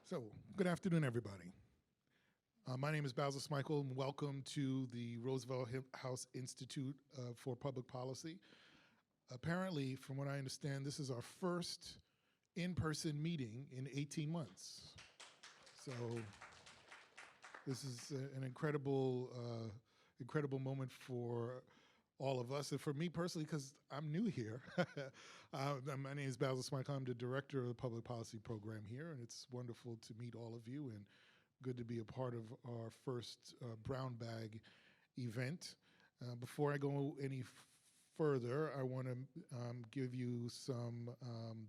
So, good afternoon, everybody. My name is Basil Smikle, and welcome to the Roosevelt House Institute for Public Policy. Apparently, from what I understand, this is our first in-person meeting in 18 months. So, this is an incredible moment for all of us, and for me personally, because I'm new here. My name is Basil Smikle. I'm the director of the public policy program here, and it's wonderful to meet all of you and good to be a part of our first Brown Bag event. Before I go any further, I want to give you some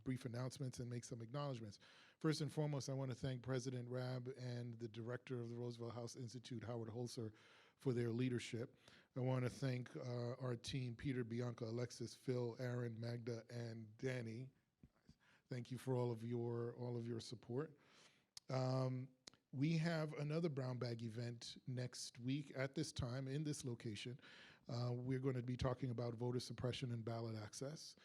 brief announcements and make some acknowledgments. First and foremost, I want to thank President Rabb and the director of the Roosevelt House Institute, Howard Holzer, for their leadership. I want to thank our team, Peter, Bianca, Alexis, Phil, Aaron, Magda, and Danny. Thank you for all of your support. We have another Brown Bag event next week at this time in this location. We're going to be talking about voter suppression and ballot access.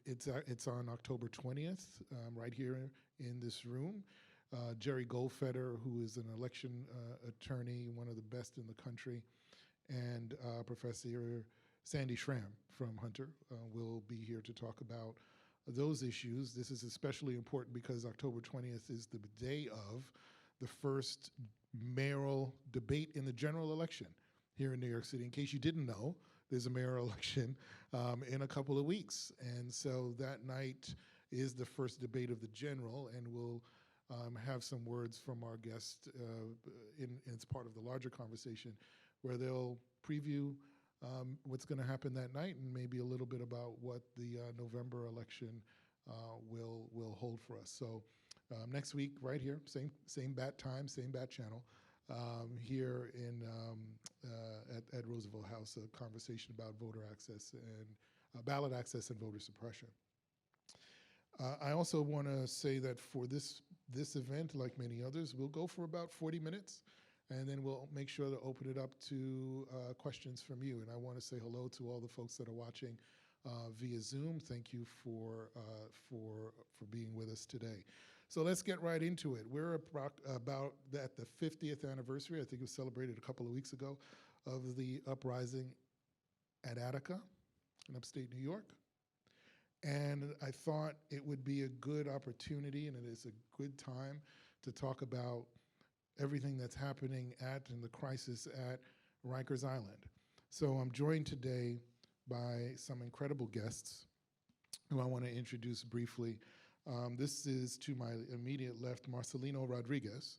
It's on October 20th, right here in this room. Jerry Goldfeder, who is an election attorney, one of the best in the country, and Professor Sandy Schramm from Hunter will be here to talk about those issues. This is especially important because October 20th is the day of the first mayoral debate in the general election here in New York City. In case you didn't know, there's a mayoral election in a couple of weeks. And so that night is the first debate of the general, and we'll have some words from our guest it's part of the larger conversation where they'll preview what's going to happen that night and maybe a little bit about what the November election will hold for us. So next week, right here, same bat time, same bat channel, here at Roosevelt House, a conversation about voter access and ballot access and voter suppression. I also want to say that for this event, like many others, we'll go for about 40 minutes, and then we'll make sure to open it up to questions from you. And I want to say hello to all the folks that are watching via Zoom. Thank you for being with us today. So let's get right into it. We're about at the 50th anniversary, I think it was celebrated a couple of weeks ago, of the uprising at Attica in upstate New York. And I thought it would be a good opportunity, and it is a good time to talk about everything that's happening and the crisis at Rikers Island. So I'm joined today by some incredible guests who I want to introduce briefly. This is to my immediate left, Marcelino Rodriguez.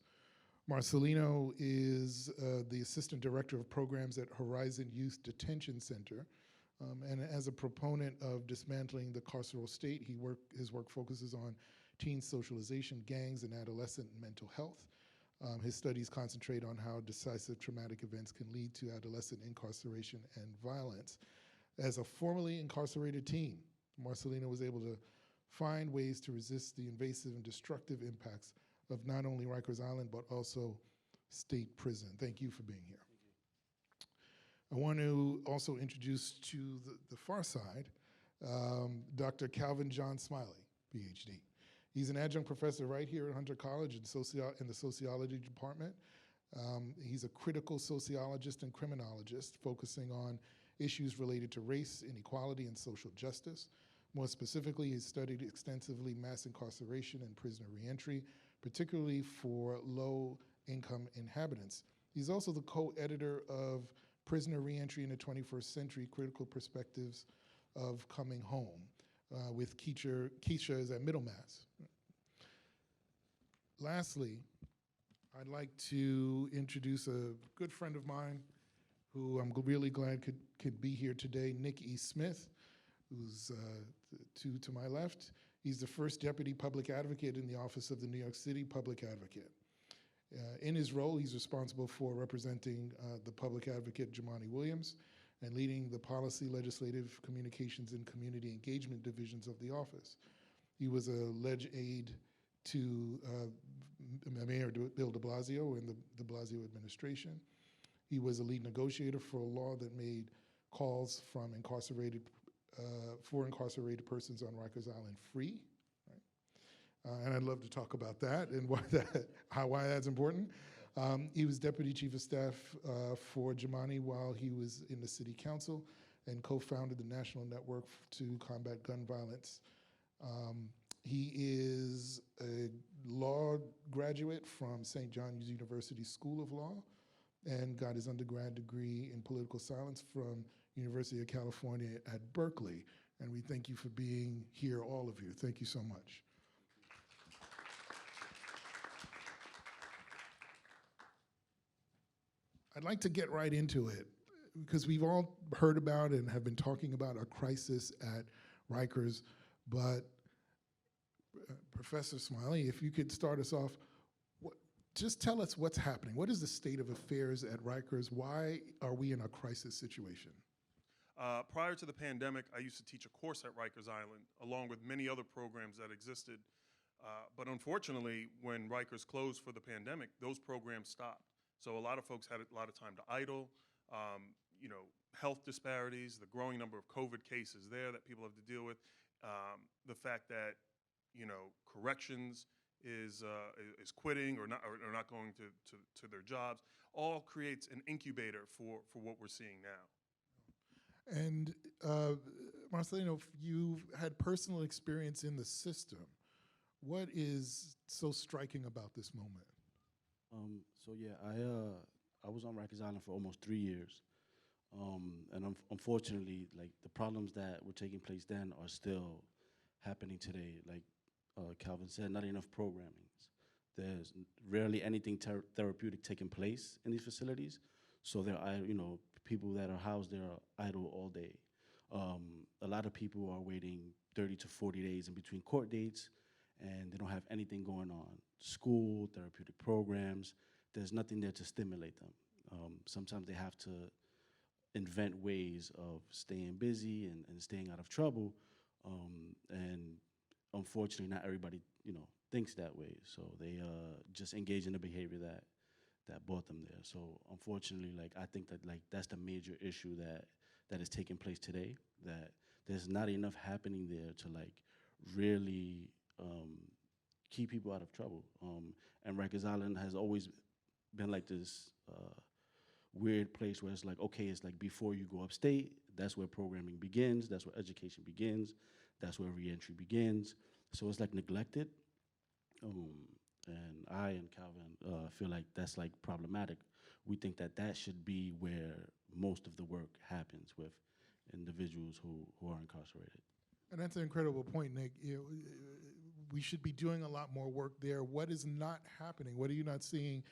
Marcelino is the Assistant Director of Programs at Horizon Youth Detention Center. And as a proponent of dismantling the carceral state, his work focuses on teen socialization, gangs, and adolescent mental health. His studies concentrate on how decisive traumatic events can lead to adolescent incarceration and violence. As a formerly incarcerated teen, Marcelino was able to find ways to resist the invasive and destructive impacts of not only Rikers Island, but also state prison. Thank you for being here. I want to also introduce to the far side, Dr. Calvin John Smiley, PhD. He's an adjunct professor right here at Hunter College in the sociology department. He's a critical sociologist and criminologist focusing on issues related to race, inequality, and social justice. More specifically, he's studied extensively mass incarceration and prisoner reentry, particularly for low-income inhabitants. He's also the co-editor of Prisoner Reentry in the 21st Century, Critical Perspectives of Coming Home, with Keisha is at Middlemass. Lastly, I'd like to introduce a good friend of mine who I'm really glad could be here today, Nick E. Smith, who's to my left. He's the first deputy public advocate in the Office of the New York City Public Advocate. In his role, he's responsible for representing the public advocate, Jumaane Williams, and leading the policy, legislative, communications, and community engagement divisions of the office. He was a ledge aide to Mayor Bill de Blasio in the de Blasio administration. He was a lead negotiator for a law that made calls from for incarcerated persons on Rikers Island free. Right? and I'd love to talk about that and why that's important. He was Deputy Chief of Staff for Jimani while he was in the City Council and co-founded the National Network to Combat Gun Violence. He is a law graduate from St. John's University School of Law and got his undergrad degree in political science from University of California at Berkeley. And we thank you for being here, all of you. Thank you so much. I'd like to get right into it because we've all heard about and have been talking about a crisis at Rikers, but Professor Smiley, if you could start us off, just tell us what's happening. What is the state of affairs at Rikers? Why are we in a crisis situation? Prior to the pandemic, I used to teach a course at Rikers Island, along with many other programs that existed. But unfortunately, when Rikers closed for the pandemic, those programs stopped. So a lot of folks had a lot of time to idle. Health disparities, the growing number of COVID cases there that people have to deal with, the fact that corrections is quitting or not going to their jobs, all creates an incubator for what we're seeing now. And Marcelino, you've had personal experience in the system. What is so striking about this moment? I was on Rikers Island for almost 3 years. And unfortunately, like, the problems that were taking place then are still happening today. Like Calvin said, not enough programming. There's rarely anything therapeutic taking place in these facilities. So there are, people that are housed there are idle all day. A lot of people are waiting 30 to 40 days in between court dates, and they don't have anything going on. School, therapeutic programs, there's nothing there to stimulate them. Sometimes they have to invent ways of staying busy and staying out of trouble. And unfortunately, not everybody, thinks that way. So they just engage in the behavior that brought them there. So unfortunately, I think that that's the major issue that is taking place today, that there's not enough happening there to really keep people out of trouble. And Rikers Island has always been like this weird place where it's it's before you go upstate, that's where programming begins, that's where education begins, that's where reentry begins. So it's neglected. And I and Calvin feel like that's problematic. We think that should be where most of the work happens with individuals who are incarcerated. And that's an incredible point, Nick. We should be doing a lot more work there. What is not happening? What are you not seeing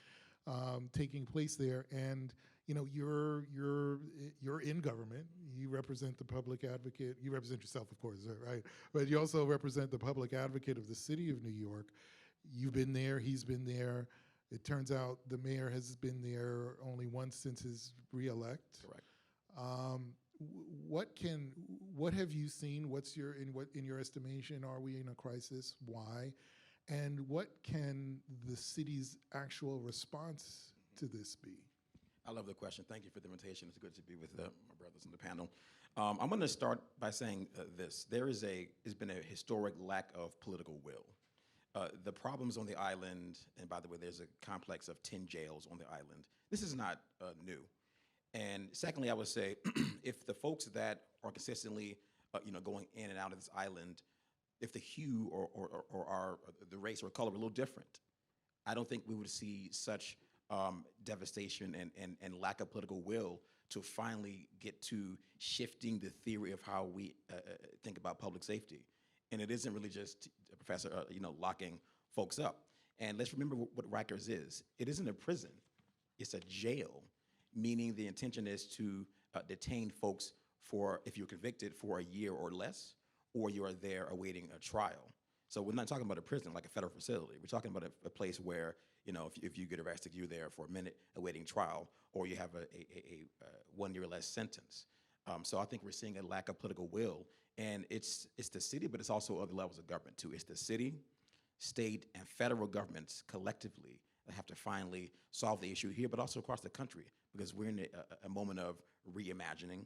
taking place there? And you're in government. You represent the public advocate. You represent yourself, of course, right? But you also represent the public advocate of the city of New York. You've been there. He's been there. It turns out the mayor has been there only once since his reelect. Correct. What have you seen? In your estimation, are we in a crisis? Why? And what can the city's actual response to this be? I love the question. Thank you for the invitation. It's good to be with my brothers on the panel. I'm going to start by saying this. There's been a historic lack of political will. The problems on the island, and by the way, there's a complex of 10 jails on the island. This is not new. And secondly, I would say, if the folks that are consistently, going in and out of this island, if the hue or the race or color were a little different, I don't think we would see such devastation and lack of political will to finally get to shifting the theory of how we think about public safety. And it isn't really just, Professor, locking folks up. And let's remember what Rikers is. It isn't a prison. It's a jail, meaning the intention is to detain folks for, if you're convicted, for a year or less, or you are there awaiting a trial. So we're not talking about a prison like a federal facility. We're talking about a place where, if you get arrested, you're there for a minute awaiting trial, or you have a 1 year or less sentence. So I think we're seeing a lack of political will, and it's the city, but it's also other levels of government too. It's the city, state, and federal governments collectively that have to finally solve the issue here, but also across the country, because we're in a moment of reimagining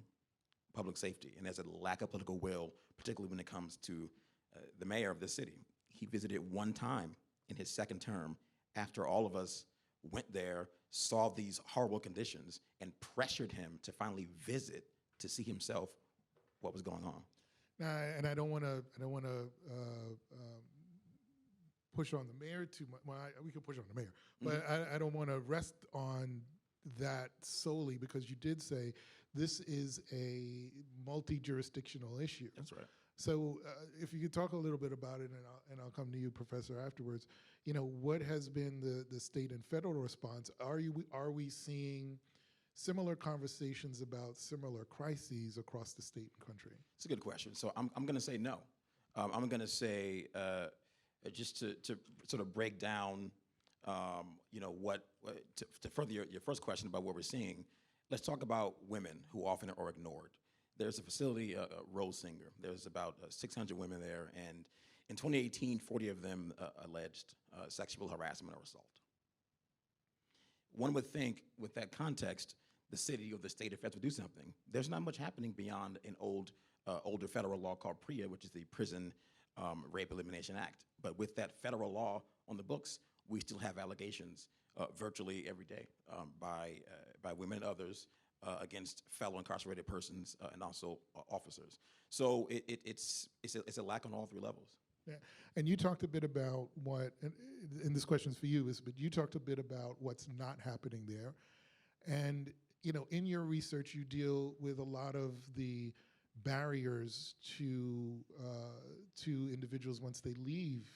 public safety, and there's a lack of political will, particularly when it comes to the mayor of the city. he visited one time in his second term after all of us went there, saw these horrible conditions, and pressured him to finally visit to see himself what was going on. Now, and I don't want to push on the mayor too much. Well, we can push on the mayor, but I don't want to rest on that solely, because you did say this is a multi-jurisdictional issue. That's right. So if you could talk a little bit about it, and I'll come to you, Professor, afterwards. You know, what has been the state and federal response? Are we seeing similar conversations about similar crises across the state and country? It's a good question. So I'm going to say no. I'm going to say just to sort of break down, you know, to further your first question about what we're seeing. Let's talk about women who often are ignored. There's a facility, Rose Singer. There's about 600 women there, and in 2018, 40 of them alleged sexual harassment or assault. One would think, with that context, the city or the state or feds would do something. There's not much happening beyond an older federal law called PREA, which is the Prison Rape Elimination Act. But with that federal law on the books, we still have allegations virtually every day by women and others against fellow incarcerated persons and also officers. So it's a lack on all three levels. Yeah. And you talked a bit about what, and this question's for you, but you talked a bit about what's not happening there. And, you know, in your research, you deal with a lot of the barriers to individuals once they leave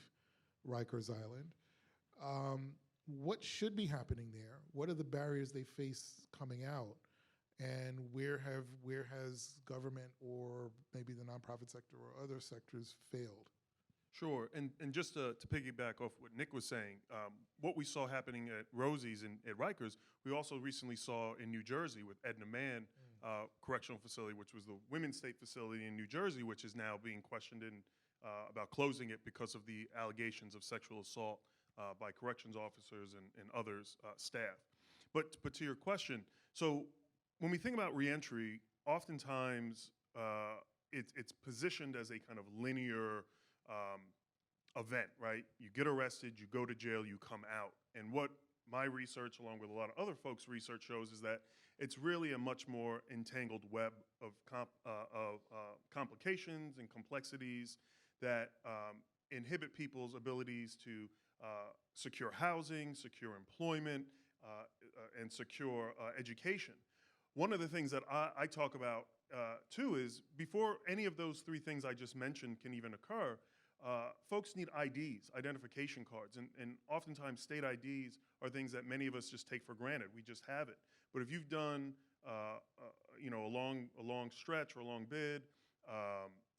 Rikers Island. What should be happening there? What are the barriers they face coming out? And where has government or maybe the nonprofit sector or other sectors failed? Sure, and just to piggyback off what Nick was saying, what we saw happening at Rosie's and at Rikers, we also recently saw in New Jersey with Edna Mann Correctional Facility, which was the women's state facility in New Jersey, which is now being questioned about closing it because of the allegations of sexual assault by corrections officers and others, staff. But to your question, so when we think about reentry, oftentimes it's positioned as a kind of linear event, right? You get arrested, you go to jail, you come out. And what my research, along with a lot of other folks' research, shows is that it's really a much more entangled web of complications and complexities that inhibit people's abilities to secure housing, secure employment, and secure education. One of the things that I talk about too is before any of those three things I just mentioned can even occur, folks need IDs, identification cards, and oftentimes state IDs are things that many of us just take for granted. We just have it. But if you've done you know, a long stretch or a long bid,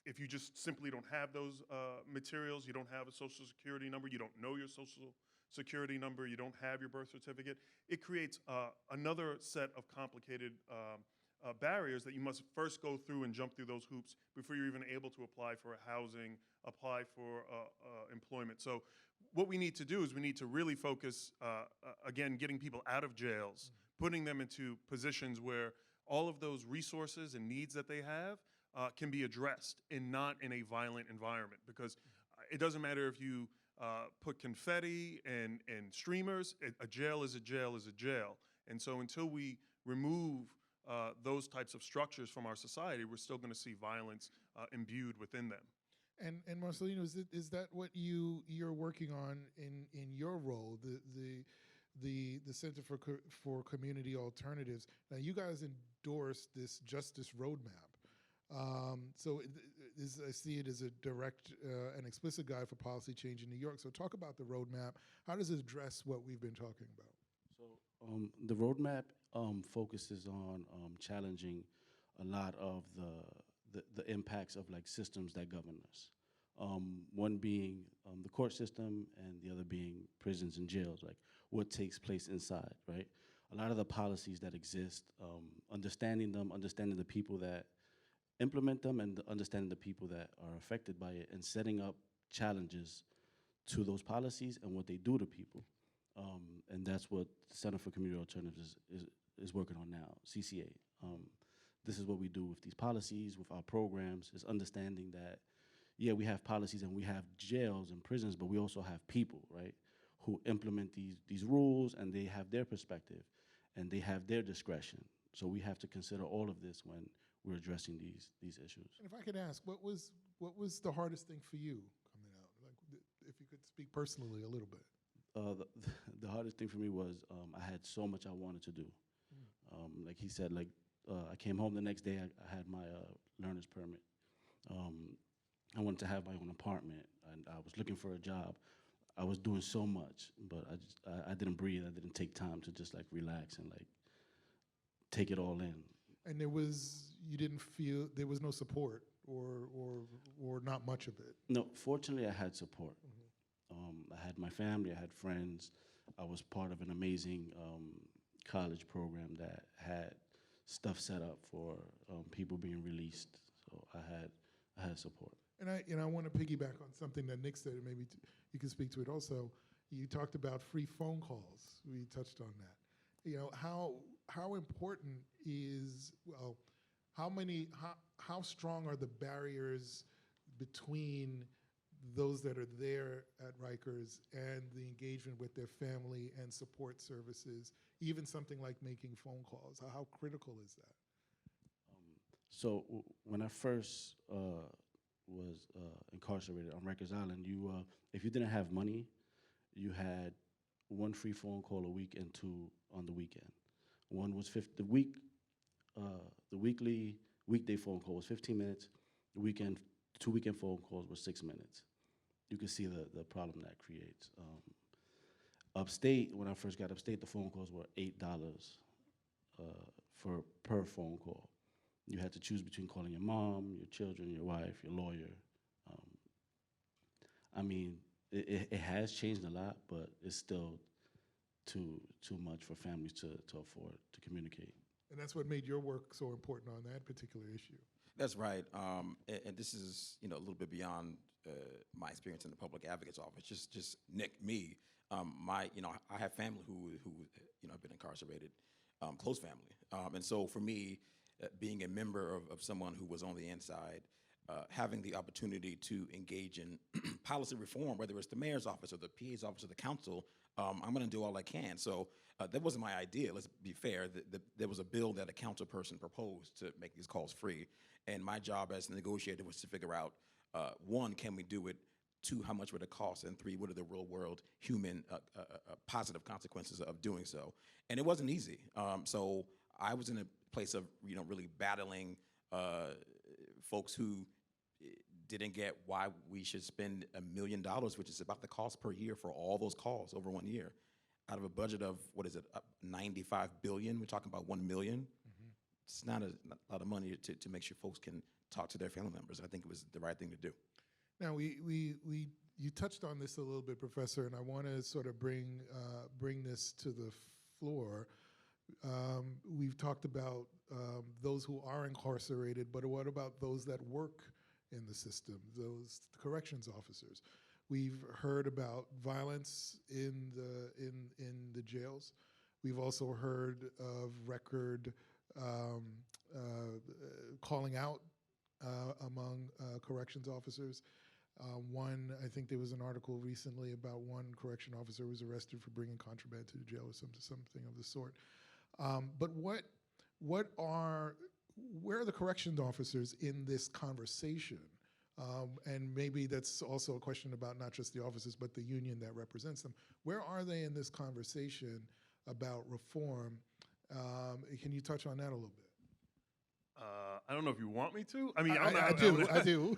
if you just simply don't have those materials, you don't have a social security number, you don't know your social security number, you don't have your birth certificate, it creates another set of complicated barriers that you must first go through and jump through those hoops before you're even able to apply for housing, apply for employment. So what we need to do is we need to really focus, again, getting people out of jails, putting them into positions where all of those resources and needs that they have can be addressed and not in a violent environment. Because it doesn't matter if you put confetti and streamers, a jail is a jail is a jail. And so until we remove those types of structures from our society, we're still going to see violence imbued within them. And Marcelino, is that what you're working on in your role, the Center for Community Alternatives? Now, you guys endorsed this Justice Roadmap. So I see it as a direct and explicit guide for policy change in New York. So talk about the roadmap. How does it address what we've been talking about? So the roadmap focuses on challenging a lot of the impacts of like systems that govern us. One being the court system, and the other being prisons and jails, like what takes place inside, right? A lot of the policies that exist, understanding them, understanding the people that implement them, and understanding the people that are affected by it, and setting up challenges to those policies and what they do to people. And that's what the Center for Community Alternatives is working on now, CCA. This is what we do with these policies, with our programs, is understanding that, yeah, we have policies and we have jails and prisons, but we also have people, right, who implement these rules, and they have their perspective and they have their discretion. So we have to consider all of this when we're addressing these issues. And if I could ask, what was the hardest thing for you coming out? Like, if you could speak personally a little bit. The hardest thing for me was I had so much I wanted to do. Like he said, like I came home the next day. I had my learner's permit. I wanted to have my own apartment, and I was looking for a job. I was doing so much, but I didn't breathe. I didn't take time to just like relax and like take it all in. And you didn't feel there was no support or not much of it. No, fortunately, I had support. I had my family. I had friends. I was part of an amazing college program that had stuff set up for people being released. So I had support. And I want to piggyback on something that Nick said, and maybe you can speak to it also. You talked about free phone calls. We touched on that. You know, how important is, well, how strong are the barriers between those that are there at Rikers and the engagement with their family and support services, even something like making phone calls? How critical is that? So when I first was incarcerated on Rikers Island, if you didn't have money, you had one free phone call a week and two on the weekend. One was the weekday phone call was 15 minutes. The two weekend phone calls were 6 minutes. You can see the problem that creates. Upstate, when I first got upstate, the phone calls were $8 per phone call. You had to choose between calling your mom, your children, your wife, your lawyer. I mean, it has changed a lot, but it's still too much for families to afford to communicate. And that's what made your work so important on that particular issue. That's right. And this is, a little bit beyond my experience in the public advocate's office. Just Nick, me, I have family who have been incarcerated, close family. And so for me, being a member of someone who was on the inside, having the opportunity to engage in policy reform, whether it's the mayor's office or the PA's office or the council, I'm going to do all I can. So that wasn't my idea. Let's be fair. There was a bill that a council person proposed to make these calls free. And my job as a negotiator was to figure out, one, can we do it? Two, how much would it cost? And three, what are the real world human positive consequences of doing so? And it wasn't easy. So I was in a place of, really battling folks who didn't get why we should spend $1 million, which is about the cost per year for all those calls over 1 year, out of a budget of, $95 billion. We're talking about 1 million. Mm-hmm. It's not a lot of money to make sure folks can talk to their family members. I think it was the right thing to do. Now, you touched on this a little bit, Professor, and I want to sort of bring this to the floor. We've talked about those who are incarcerated, but what about those that work in the system, those corrections officers? We've heard about violence in the jails. We've also heard of record calling out among corrections officers. I think there was an article recently about one correction officer who was arrested for bringing contraband to the jail or something of the sort. But where are the corrections officers in this conversation? And maybe that's also a question about not just the officers, but the union that represents them. Where are they in this conversation about reform? Can you touch on that a little bit? I don't know if you want me to. I mean, I do.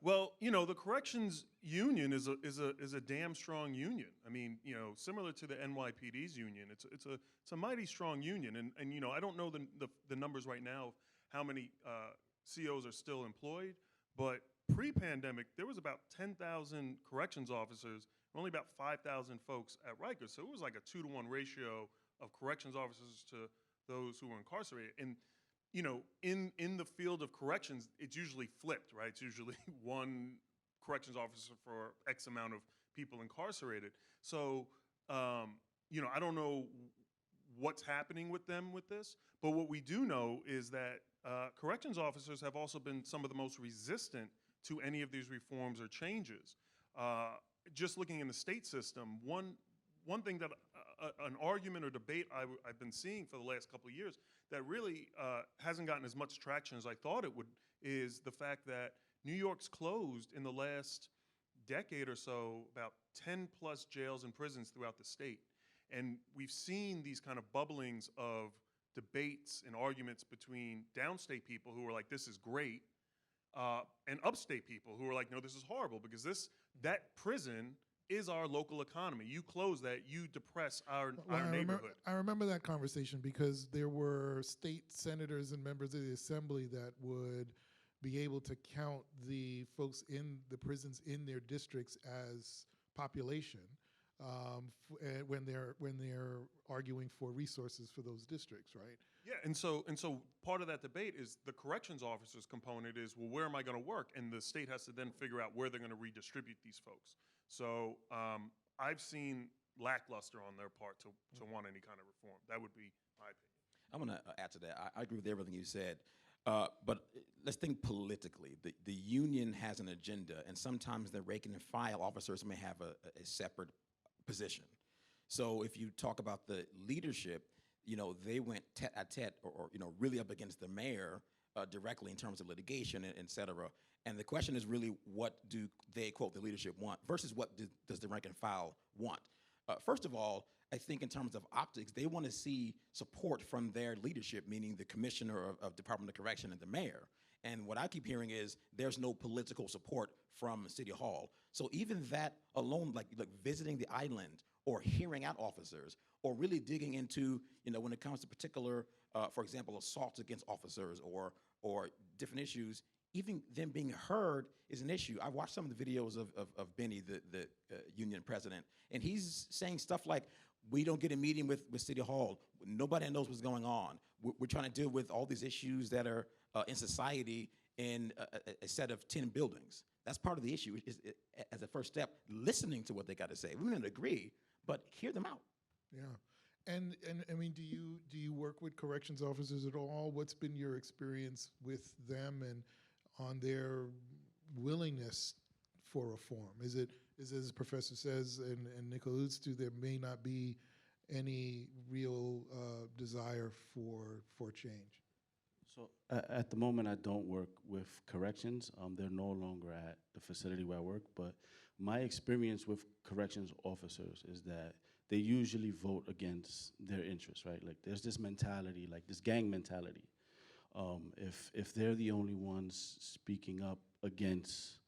Well, the corrections union is a damn strong union. I mean, similar to the NYPD's union, it's a mighty strong union. And I don't know the numbers right now of how many COs are still employed, but pre-pandemic there was about 10,000 corrections officers, and only about 5,000 folks at Rikers. So it was like a 2-to-1 ratio of corrections officers to those who were incarcerated. And in the field of corrections, it's usually flipped, right? It's usually one corrections officer for X amount of people incarcerated. So, I don't know what's happening with them with this, but what we do know is that corrections officers have also been some of the most resistant to any of these reforms or changes. Just looking in the state system, one thing that an argument or debate I've been seeing for the last couple of years that really hasn't gotten as much traction as I thought it would is the fact that New York's closed in the last decade or so about 10 plus jails and prisons throughout the state. And we've seen these kind of bubblings of debates and arguments between downstate people who are like, this is great, and upstate people who are like, no, this is horrible because that prison is our local economy. You close that, you depress our neighborhood. I remember that conversation because there were state senators and members of the assembly that would be able to count the folks in the prisons in their districts as population when they're arguing for resources for those districts, right? Yeah, and so part of that debate is the corrections officers component is, well, where am I going to work? And the state has to then figure out where they're going to redistribute these folks. So I've seen lackluster on their part to want any kind of reform. That would be my opinion. I'm going to add to that. I agree with everything you said. But let's think politically. The union has an agenda, and sometimes the rank and file officers may have a separate position. So if you talk about the leadership, they went tete-a-tete or really up against the mayor directly in terms of litigation, et cetera. And the question is really, what do they, quote, the leadership want versus what does the rank and file want? First of all, I think in terms of optics, they want to see support from their leadership, meaning the commissioner of Department of Correction and the mayor. And what I keep hearing is there's no political support from City Hall. So even that alone, like visiting the island or hearing out officers or really digging into, when it comes to particular, for example, assaults against officers or different issues, even them being heard is an issue. I watched some of the videos of Benny, the union president, and he's saying stuff like, we don't get a meeting with City Hall. Nobody knows what's going on. We're trying to deal with all these issues that are in society in a set of 10 buildings. That's part of the issue, is as a first step, listening to what they got to say. We may not agree, but hear them out. Yeah. And I mean, do you work with corrections officers at all? What's been your experience with them and on their willingness for reform? Is it as the professor says and Nick alludes to, there may not be any real desire for change? So at the moment, I don't work with corrections. They're no longer at the facility where I work, but my experience with corrections officers is that they usually vote against their interests, right? Like there's this mentality, like this gang mentality. If they're the only ones speaking up against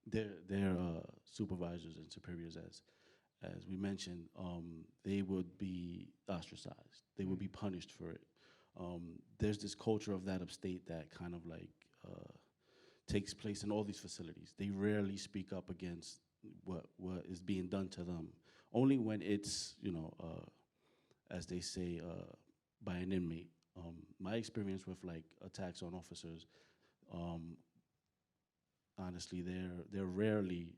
their supervisors and superiors, as we mentioned, they would be ostracized. They would be punished for it. There's this culture of that upstate that kind of like takes place in all these facilities. They rarely speak up against what is being done to them. Only when it's, as they say, by an inmate. My experience with like attacks on officers, honestly, they're rarely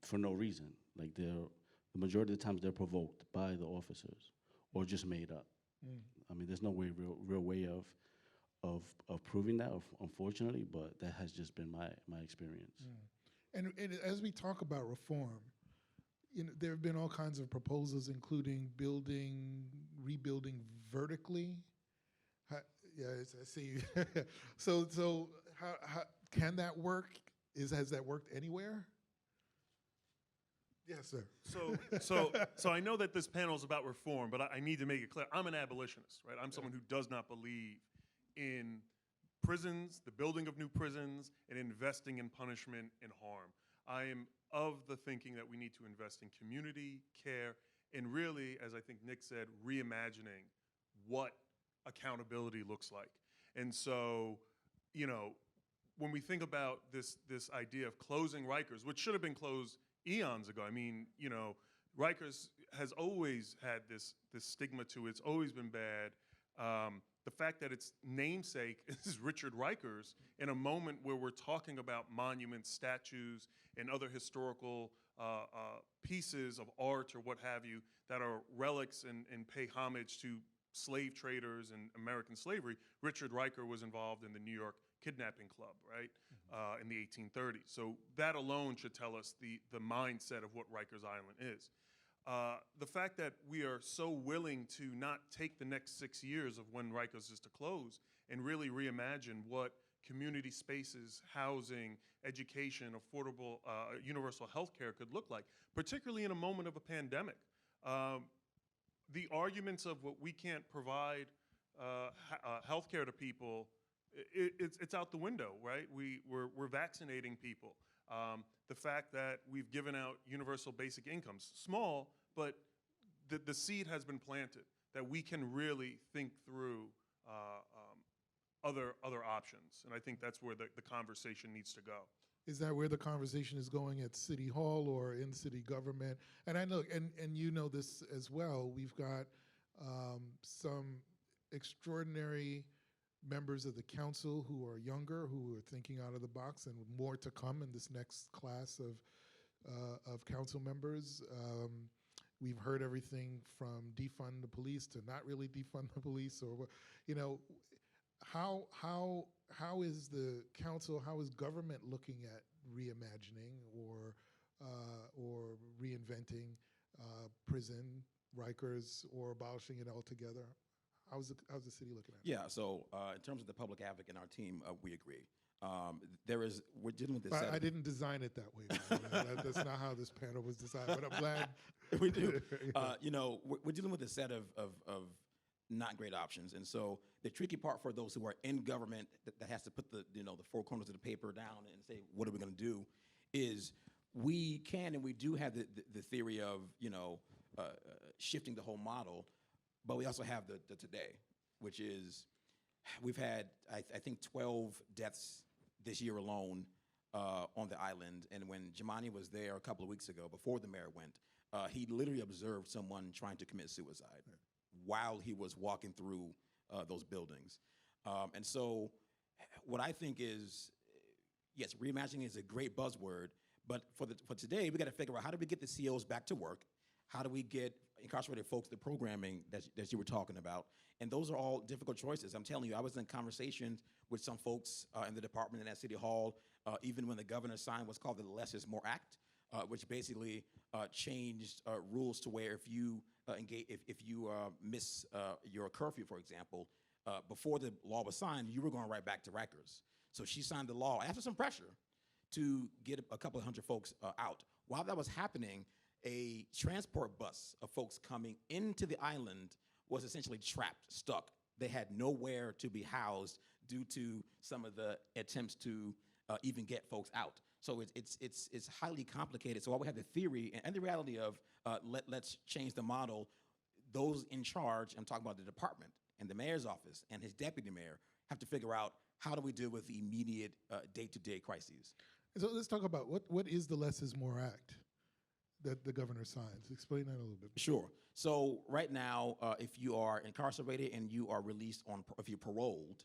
for no reason. Like the majority of the times they're provoked by the officers or just made up. I mean, there's no real way of proving that, unfortunately, but that has just been my experience. And as we talk about reform, there have been all kinds of proposals, including rebuilding vertically. I see. So how can that work? Has that worked anywhere? Yes, sir. So I know that this panel is about reform, but I need to make it clear. I'm an abolitionist, right? I'm someone who does not believe in prisons, the building of new prisons, and investing in punishment and harm. I am of the thinking that we need to invest in community, care, and really, as I think Nick said, reimagining what accountability looks like. And so, when we think about this idea of closing Rikers, which should have been closed eons ago. I mean, Rikers has always had this stigma to it. It's always been bad. The fact that its namesake is Richard Rikers in a moment where we're talking about monuments, statues, and other historical pieces of art or what have you that are relics and pay homage to slave traders and American slavery, Richard Riker was involved in the New York Kidnapping Club, right, in the 1830s. So that alone should tell us the mindset of what Rikers Island is. The fact that we are so willing to not take the next 6 years of when Rikers is to close and really reimagine what community spaces, housing, education, affordable, universal health care could look like, particularly in a moment of a pandemic. The arguments of what we can't provide health care to people, it's out the window, right? We're vaccinating people. The fact that we've given out universal basic incomes, small, but the seed has been planted that we can really think through other options. And I think that's where the conversation needs to go. Is that where the conversation is going at City Hall or in city government? And I know, and you know this as well, we've got some extraordinary members of the council who are younger, who are thinking out of the box, and more to come in this next class of council members. We've heard everything from defund the police to not really defund the police, or, you know, how is the council, how is government looking at reimagining or reinventing prison, Rikers, or abolishing it altogether? How's the city looking at it? Yeah, so in terms of the public advocate in our team, we agree. We're dealing with this. I didn't design it that way. By the way. That's not how this panel was designed, but I'm glad. We do. You know, we're dealing with a set of not great options. And so the tricky part for those who are in government that has to put the four corners of the paper down and say, what are we going to do, is we can and we do have the theory of, shifting the whole model, but we also have the today, which is we've had, I think, 12 deaths this year alone on the island. And when Jimani was there a couple of weeks ago, before the mayor went, he literally observed someone trying to commit suicide while he was walking through those buildings. And so what I think is, yes, reimagining is a great buzzword, but for today, we got to figure out, how do we get the COs back to work? How do we get incarcerated folks the programming that you were talking about? And those are all difficult choices. I'm telling you, I was in conversations with some folks in the department and at City Hall, even when the governor signed what's called the Less is More Act, which basically changed rules to where if you miss your curfew, for example, before the law was signed, you were going right back to Rikers. So she signed the law after some pressure to get a couple of hundred folks out. While that was happening, a transport bus of folks coming into the island was essentially trapped, stuck. They had nowhere to be housed due to some of the attempts to even get folks out. So it's highly complicated. So while we have the theory and the reality of let's change the model, those in charge, I'm talking about the department and the mayor's office and his deputy mayor, have to figure out, how do we deal with the immediate day-to-day crises? So let's talk about what is the Less is More Act that the governor signs. Explain that a little bit. Sure. So right now, if you are incarcerated and you are released if you're paroled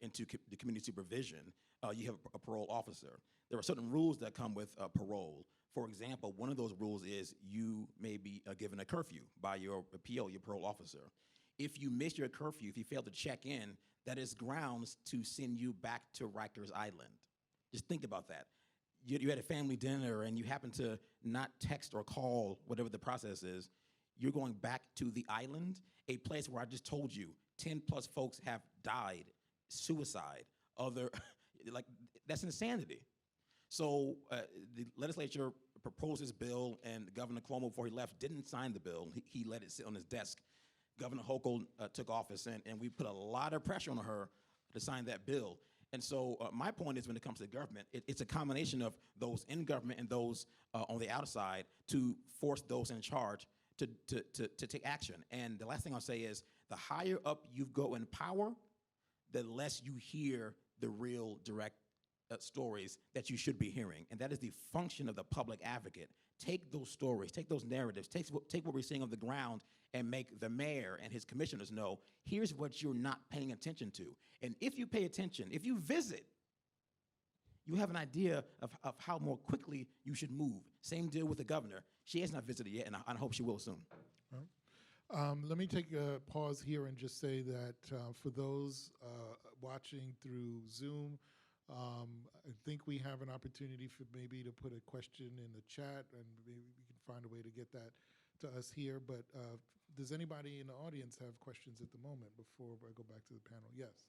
into the community supervision, you have a parole officer. There are certain rules that come with parole. For example, one of those rules is you may be given a curfew by your PO, your parole officer. If you miss your curfew, if you fail to check in, that is grounds to send you back to Rikers Island. Just think about that. You had a family dinner and you happen to not text or call, whatever the process is, you're going back to the island, a place where I just told you 10 plus folks have died, suicide, that's insanity. So the legislature proposed this bill, and Governor Cuomo, before he left, didn't sign the bill. He let it sit on his desk. Governor Hochul took office, and we put a lot of pressure on her to sign that bill. And so my point is, when it comes to government, it's a combination of those in government and those on the outside to force those in charge to take action. And the last thing I'll say is, the higher up you go in power, the less you hear the real direct stories that you should be hearing. And that is the function of the public advocate. Take those stories, take those narratives, take what we're seeing on the ground, and make the mayor and his commissioners know, here's what you're not paying attention to. And if you pay attention, if you visit, you have an idea of how more quickly you should move. Same deal with the governor. She has not visited yet, and I hope she will soon. Let me take a pause here and just say that for those watching through Zoom, I think we have an opportunity for maybe to put a question in the chat, and maybe we can find a way to get that to us here. But does anybody in the audience have questions at the moment before I go back to the panel? Yes.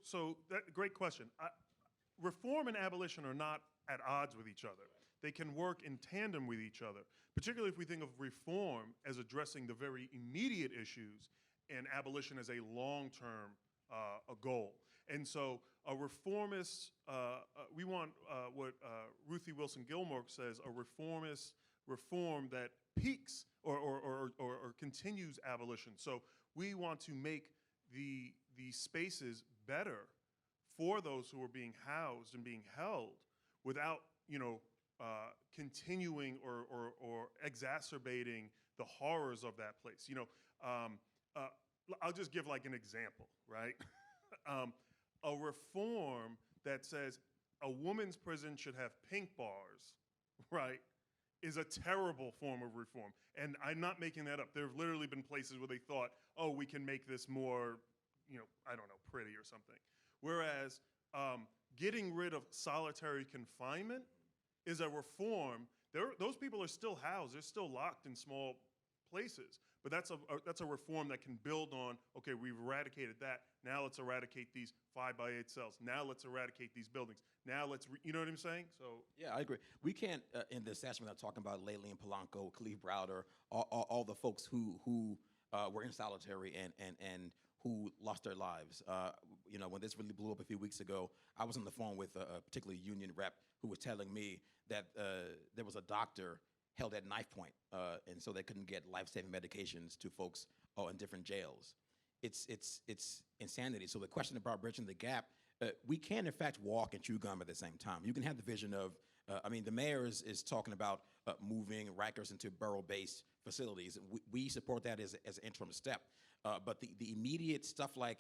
So that great question. Reform and abolition are not at odds with each other. They can work in tandem with each other, particularly if we think of reform as addressing the very immediate issues and abolition as a long-term a goal. And so a reformist, we want what Ruthie Wilson Gilmore says, a reformist reform that peaks or continues abolition. So we want to make the spaces better for those who are being housed and being held without, continuing or exacerbating the horrors of that place. I'll just give like an example, right? A reform that says a woman's prison should have pink bars, right, is a terrible form of reform. And I'm not making that up. There have literally been places where they thought, oh, we can make this more, I don't know, pretty or something. Whereas getting rid of solitary confinement is a reform. Those people are still housed. They're still locked in small places. But that's a reform that can build on, okay, we've eradicated that. Now let's eradicate these 5x8 cells. Now let's eradicate these buildings. Now you know what I'm saying? So yeah, I agree. We can't, in this session, without talking about Layleen Polanco, Khalif Browder, all the folks who were in solitary and who lost their lives. When this really blew up a few weeks ago, I was on the phone with a particular union rep who was telling me that there was a doctor held at knife point, and so they couldn't get life-saving medications to folks in different jails. It's insanity. So the question about bridging the gap, we can in fact walk and chew gum at the same time. You can have the vision of, the mayor is talking about moving Rikers into borough-based facilities. We support that as an interim step. But the immediate stuff like,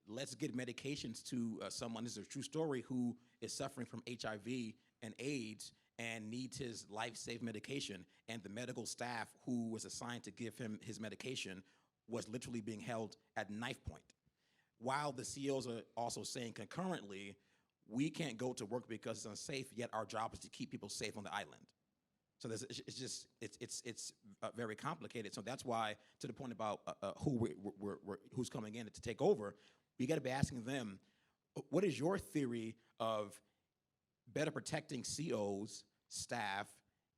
let's get medications to someone, this is a true story, who is suffering from HIV and AIDS and needs his life-saving medication, and the medical staff who was assigned to give him his medication was literally being held at knife point. While the CEOs are also saying concurrently, we can't go to work because it's unsafe, yet our job is to keep people safe on the island. So it's very complicated. So that's why, to the point about who's coming in to take over, we got to be asking them, what is your theory of better protecting COs, staff,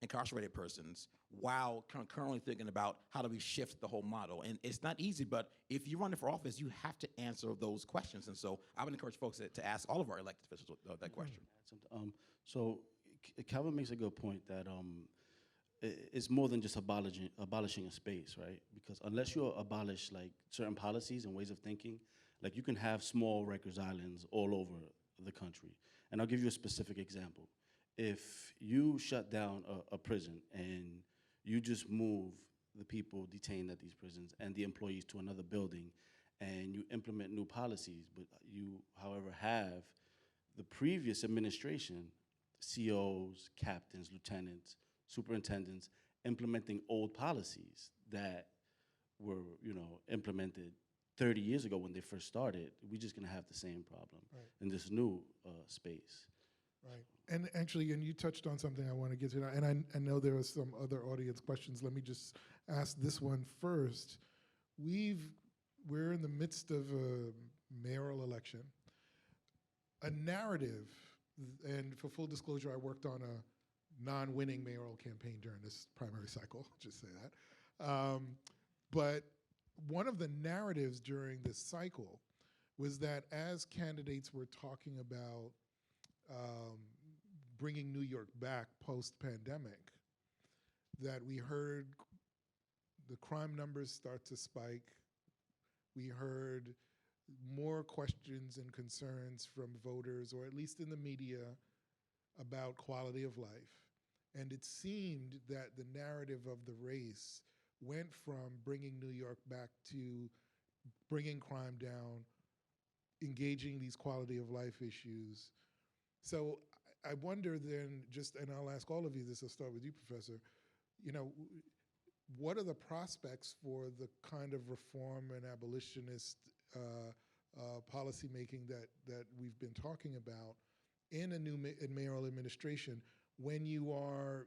incarcerated persons, while currently thinking about how do we shift the whole model? And it's not easy, but if you're running for office, you have to answer those questions. And so I would encourage folks to ask all of our elected officials that question. So Calvin makes a good point that it's more than just abolishing a space, right? Because unless you abolish like certain policies and ways of thinking, like you can have small Rikers Islands all over the country. And I'll give you a specific example. If you shut down a prison and you just move the people detained at these prisons and the employees to another building, and you implement new policies, but you, however, have the previous administration, COs, captains, lieutenants, superintendents, implementing old policies that were, implemented 30 years ago when they first started, we're just gonna have the same problem in this new space. Right. And actually, and you touched on something I want to get to now, and I know there are some other audience questions. Let me just ask this one first. We're in the midst of a mayoral election. A narrative, and for full disclosure, I worked on a non-winning mayoral campaign during this primary cycle, just say that. But one of the narratives during this cycle was that as candidates were talking about bringing New York back post-pandemic, that we heard the crime numbers start to spike. we heard more questions and concerns from voters, or at least in the media, about quality of life. And it seemed that the narrative of the race went from bringing New York back to bringing crime down, engaging these quality of life issues. So I wonder then, and I'll ask all of you this, I'll start with you, Professor, what are the prospects for the kind of reform and abolitionist policymaking that we've been talking about in a new mayoral administration when you are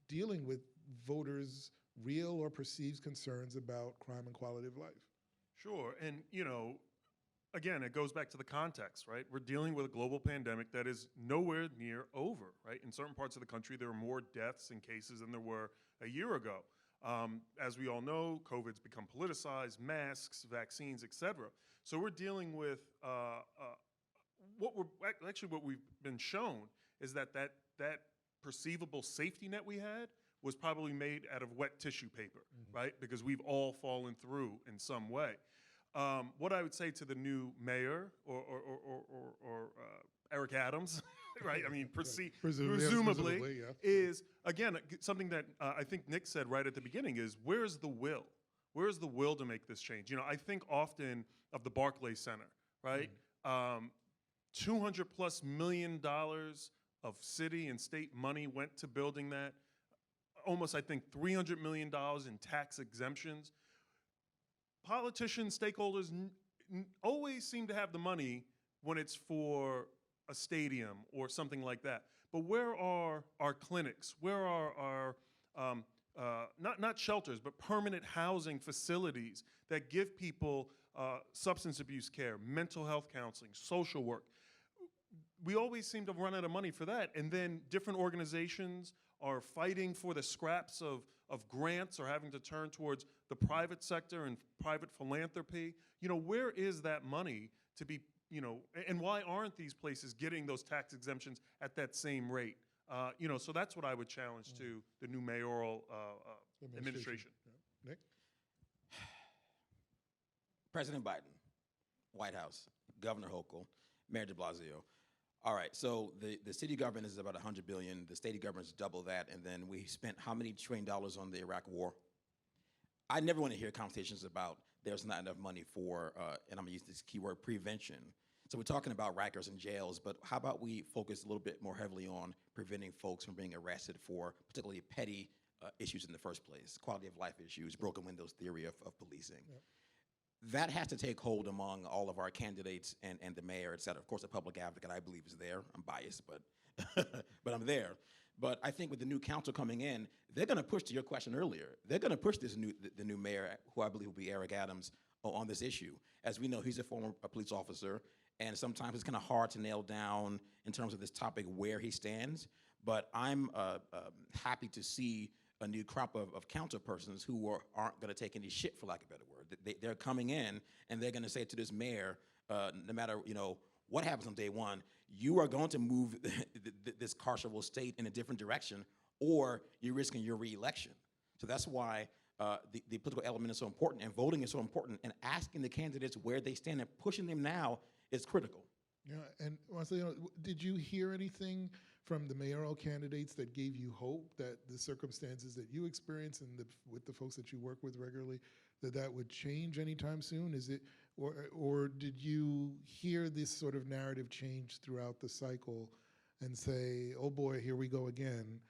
dealing with voters' real or perceived concerns about crime and quality of life? Sure, and again, it goes back to the context, right? We're dealing with a global pandemic that is nowhere near over, right? In certain parts of the country, there are more deaths and cases than there were a year ago. As we all know, COVID's become politicized, masks, vaccines, et cetera. So we're dealing with what we've been shown is that perceivable safety net we had was probably made out of wet tissue paper, right? Because we've all fallen through in some way. What I would say to the new mayor or Eric Adams, right? I mean, presumably yeah. is, again, something that I think Nick said right at the beginning is, where's the will? Where's the will to make this change? I think often of the Barclays Center, right? $200+ million of city and state money went to building that. Almost, I think, $300 million in tax exemptions. Politicians, stakeholders always seem to have the money when it's for a stadium or something like that. But where are our clinics? Where are our, not shelters, but permanent housing facilities that give people substance abuse care, mental health counseling, social work? We always seem to run out of money for that. And then different organizations are fighting for the scraps of grants or having to turn towards the private sector and private philanthropy. Where is that money to be, and why aren't these places getting those tax exemptions at that same rate? So that's what I would challenge to the new mayoral administration. Yeah. Nick? President Biden, White House, Governor Hochul, Mayor de Blasio. All right, so the city government is about $100 billion. The state government is double that, and then we spent how many $1 trillion on the Iraq War? I never want to hear conversations about there's not enough money for, and I'm gonna use this keyword, prevention. So we're talking about Rikers and jails, but how about we focus a little bit more heavily on preventing folks from being arrested for particularly petty issues in the first place, quality of life issues, broken windows theory of policing. Yep. That has to take hold among all of our candidates and the mayor, et cetera. Of course, the public advocate, I believe, is there. I'm biased, but but I'm there. But I think with the new council coming in, they're going to push, to your question earlier, they're going to push the new mayor, who I believe will be Eric Adams, on this issue. As we know, he's a former police officer, and sometimes it's kind of hard to nail down in terms of this topic where he stands. But I'm happy to see a new crop of councilpersons who aren't going to take any shit, for lack of a better word. They're coming in and they're going to say to this mayor, no matter what happens on day one, you are going to move this carceral state in a different direction, or you're risking your reelection. So that's why the political element is so important, and voting is so important, and asking the candidates where they stand and pushing them now is critical. Yeah, and Marcelo, did you hear anything from the mayoral candidates that gave you hope that the circumstances that you experience and with the folks that you work with regularly, that would change anytime soon? Is it, or did you hear this sort of narrative change throughout the cycle and say, oh boy, here we go again?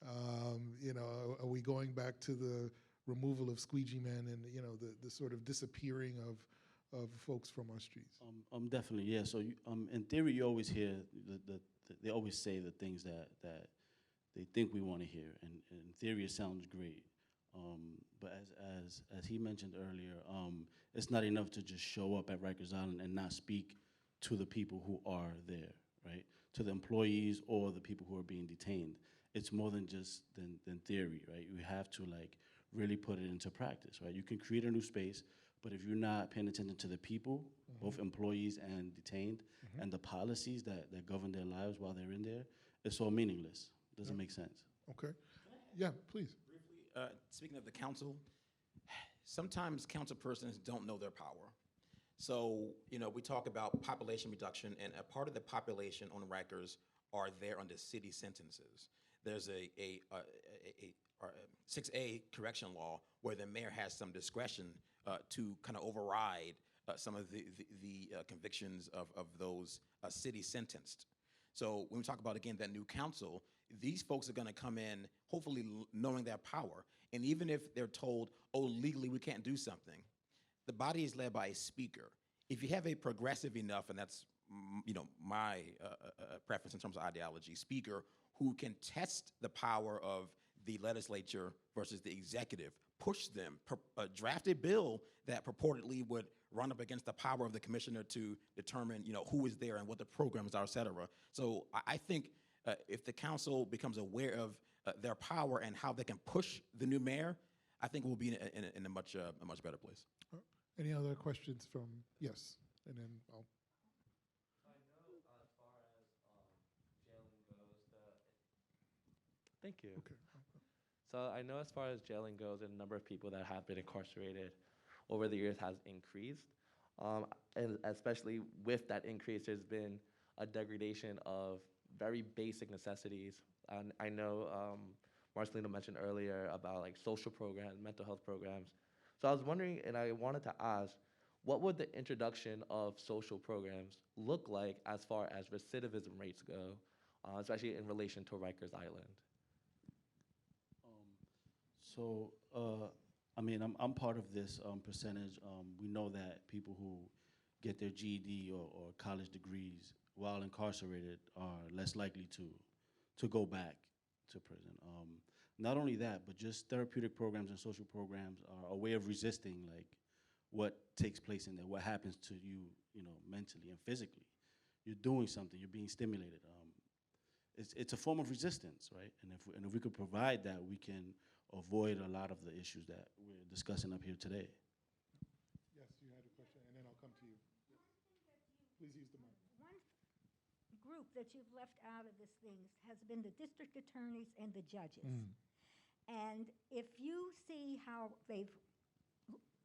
Are we going back to the removal of squeegee men and the sort of disappearing of folks from our streets? Definitely, yeah. So in theory, you always hear they always say the things that they think we want to hear, and in theory, it sounds great. But as he mentioned earlier, it's not enough to just show up at Rikers Island and not speak to the people who are there, right? To the employees or the people who are being detained. It's more than just than theory, right? You have to really put it into practice, right? You can create a new space, but if you're not paying attention to the people, both employees and detained, and the policies that govern their lives while they're in there, it's all meaningless. It doesn't make sense. Okay. Yeah, please. Briefly, speaking of the council, sometimes council persons don't know their power. So, we talk about population reduction, and a part of the population on Rikers are there under city sentences. There's a 6A correction law where the mayor has some discretion to kind of override some of the convictions of those city sentenced. So when we talk about, again, that new council, these folks are going to come in hopefully knowing their power. And even if they're told, oh, legally we can't do something, the body is led by a speaker. If you have a progressive enough, and that's my preference in terms of ideology, speaker who can test the power of the legislature versus the executive, push them, draft a bill that purportedly would run up against the power of the commissioner to determine, who is there and what the programs are, et cetera. So I think if the council becomes aware of their power and how they can push the new mayor, I think we'll be in a much better place. Any other questions from, yes, and then I'll. Thank you. Okay. So I know as far as jailing goes, the number of people that have been incarcerated over the years has increased. And especially with that increase, there's been a degradation of very basic necessities. And I know Marcelino mentioned earlier about like social programs, mental health programs. So I was wondering, and I wanted to ask, what would the introduction of social programs look like as far as recidivism rates go, especially in relation to Rikers Island? So, I mean, I'm part of this percentage. We know that people who get their GED or college degrees while incarcerated are less likely to go back to prison. Not only that, but just therapeutic programs and social programs are a way of resisting like what takes place in there, what happens to you, mentally and physically. You're doing something, you're being stimulated. It's a form of resistance, right? And if we could provide that, we can avoid a lot of the issues that we're discussing up here today. Yes, you had a question, and then I'll come to you. Please use the mic. One group that you've left out of this thing has been the district attorneys and the judges. And if you see how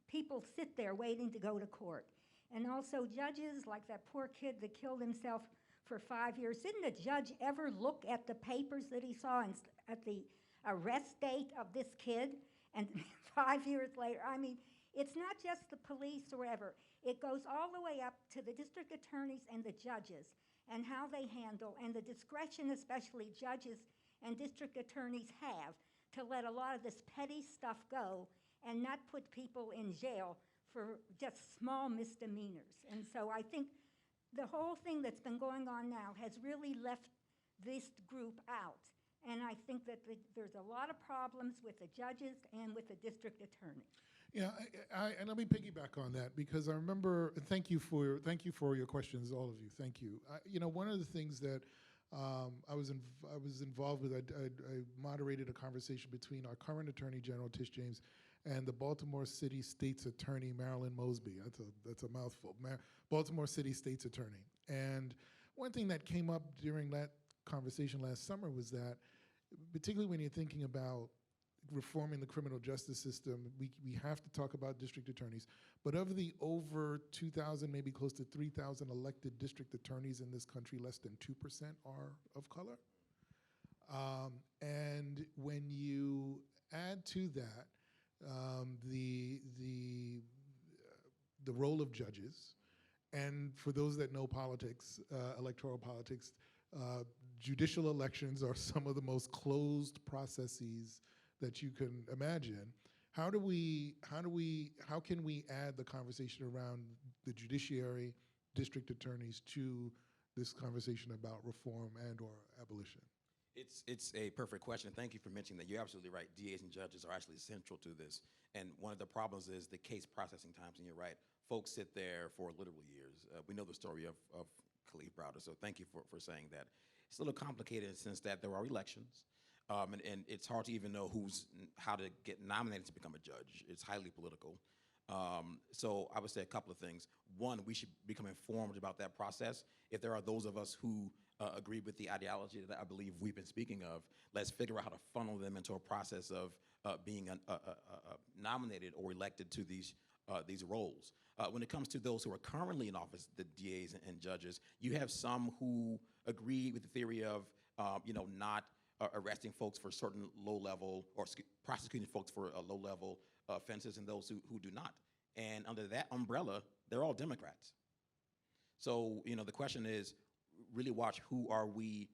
people sit there waiting to go to court, and also judges like that poor kid that killed himself for 5 years, didn't the judge ever look at the papers that he saw and at the arrest date of this kid? And 5 years later, I mean, it's not just the police or whatever. It goes all the way up to the district attorneys and the judges and how they handle, and the discretion especially judges and district attorneys have to let a lot of this petty stuff go and not put people in jail for just small misdemeanors. And so I think the whole thing that's been going on now has really left this group out. And I think that there's a lot of problems with the judges and with the district attorney. Yeah, and let me piggyback on that because I remember. Thank you for your questions, all of you. Thank you. One of the things that I was involved with. I moderated a conversation between our current Attorney General Tish James and the Baltimore City State's Attorney Marilyn Mosby. That's a mouthful. Baltimore City State's Attorney. And one thing that came up during that conversation last summer was that, particularly when you're thinking about reforming the criminal justice system, we have to talk about district attorneys. But of the over 2,000, maybe close to 3,000 elected district attorneys in this country, less than 2% are of color. And when you add to that the role of judges, and for those that know politics, electoral politics, judicial elections are some of the most closed processes that you can imagine. How can we add the conversation around the judiciary, district attorneys to this conversation about reform and or abolition? It's a perfect question. Thank you for mentioning that. You're absolutely right. DAs and judges are actually central to this. And one of the problems is the case processing times, and you're right. Folks sit there for literal years. We know the story of Khalif Browder, so thank you for saying that. It's a little complicated in the sense that there are elections, and it's hard to even know how to get nominated to become a judge. It's highly political. So I would say a couple of things. One, we should become informed about that process. If there are those of us who agree with the ideology that I believe we've been speaking of, let's figure out how to funnel them into a process of being nominated or elected to these roles. When it comes to those who are currently in office, the DAs and judges, you have some who agree with the theory of, not arresting folks for certain low-level, or prosecuting folks for low-level offenses, and those who do not. And under that umbrella, they're all Democrats. So, the question is, really watch who are we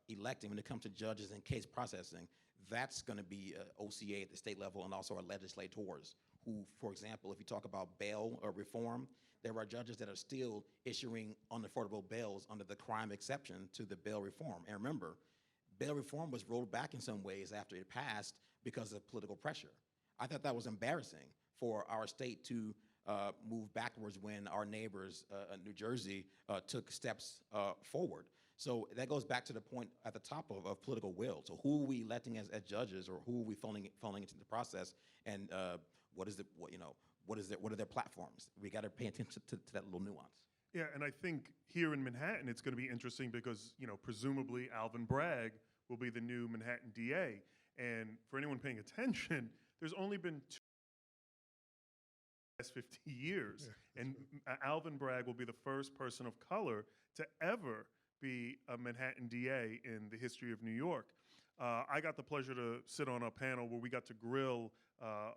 electing when it comes to judges and case processing. That's going to be OCA at the state level, and also our legislators who, for example, if you talk about bail reform, there are judges that are still issuing unaffordable bails under the crime exception to the bail reform. And remember, bail reform was rolled back in some ways after it passed because of political pressure. I thought that was embarrassing for our state to move backwards when our neighbors in New Jersey took steps forward. So that goes back to the point at the top of political will. So who are we electing as judges, or who are we funneling into the process, and what are their platforms? We got to pay attention to that little nuance. Yeah, and I think here in Manhattan, it's going to be interesting because, presumably Alvin Bragg will be the new Manhattan DA. And for anyone paying attention, there's only been two last 50 years. Yeah, And Alvin Bragg will be the first person of color to ever be a Manhattan DA in the history of New York. I got the pleasure to sit on a panel where we got to grill